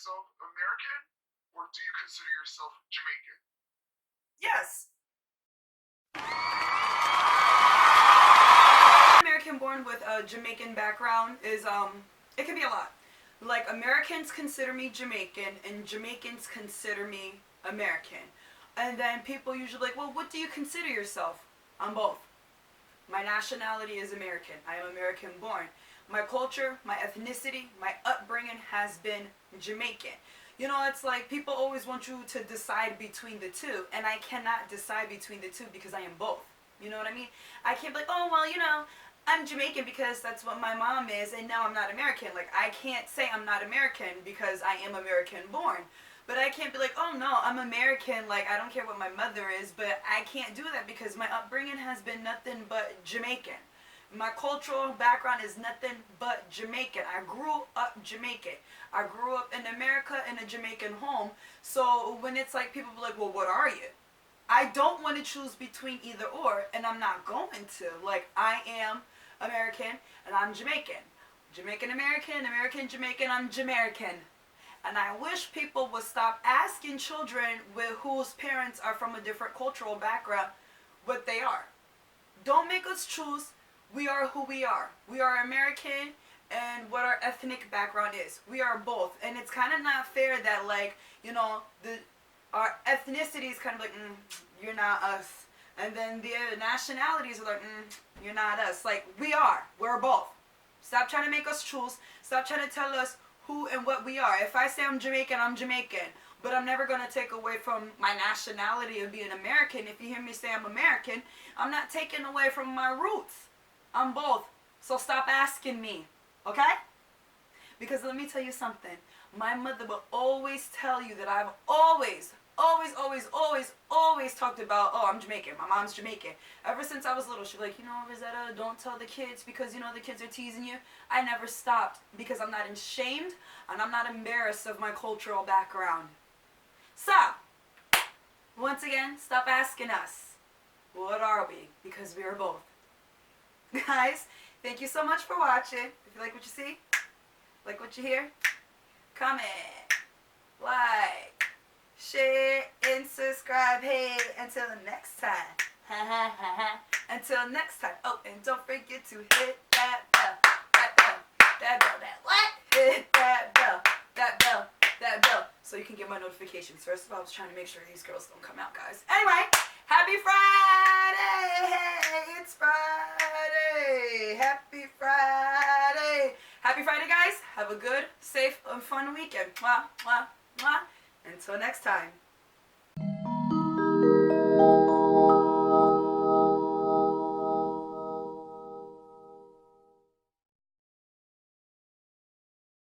yourself American or do you consider yourself Jamaican? Yes. American born with a Jamaican background is it can be a lot. Like Americans consider me Jamaican and Jamaicans consider me American. And then people usually like, well, what do you consider yourself? I'm both. My nationality is American. I am American born. My culture, my ethnicity, my upbringing has been Jamaican. You know, it's like people always want you to decide between the two, and I cannot decide between the two because I am both. You know what I mean? I can't be like, oh, well, you know, I'm Jamaican because that's what my mom is, and now I'm not American. Like, I can't say I'm not American because I am American born. But I can't be like, oh, no, I'm American, like, I don't care what my mother is, but I can't do that because my upbringing has been nothing but Jamaican. My cultural background is nothing but Jamaican. I grew up Jamaican. I grew up in America in a Jamaican home. So when it's like people be like, well, what are you? I don't want to choose between either or, and I'm not going to. Like, I am American and I'm Jamaican. Jamaican American, American Jamaican, I'm Jamerican. And I wish people would stop asking children with whose parents are from a different cultural background what they are. Don't make us choose. We are who we are. We are American and what our ethnic background is. We are both. And it's kind of not fair that, like, you know, our ethnicity is kind of like, you're not us. And then the nationalities are like, you're not us. Like, we are. We're both. Stop trying to make us choose. Stop trying to tell us who and what we are. If I say I'm Jamaican, I'm Jamaican. But I'm never going to take away from my nationality of being American. If you hear me say I'm American, I'm not taking away from my roots. I'm both. So stop asking me. Okay? Because let me tell you something. My mother will always tell you that I've always talked about, oh, I'm Jamaican. My mom's Jamaican. Ever since I was little, she'd be like, you know, Rosetta, don't tell the kids because, you know, the kids are teasing you. I never stopped because I'm not ashamed and I'm not embarrassed of my cultural background. So, once again, stop asking us, what are we? Because we are both. Guys, thank you so much for watching. If you like what you see, like what you hear, comment, like, share, and subscribe. Hey, until next time. Until next time. Oh, and don't forget to hit that bell. That what? Hit that bell. That bell. So you can get my notifications. First of all, I was trying to make sure these girls don't come out, guys. Anyway, happy Friday. Hey, it's Friday. Happy Friday. Happy Friday, guys. Have a good, safe, and fun weekend. Mwah, mwah, mwah. Until next time.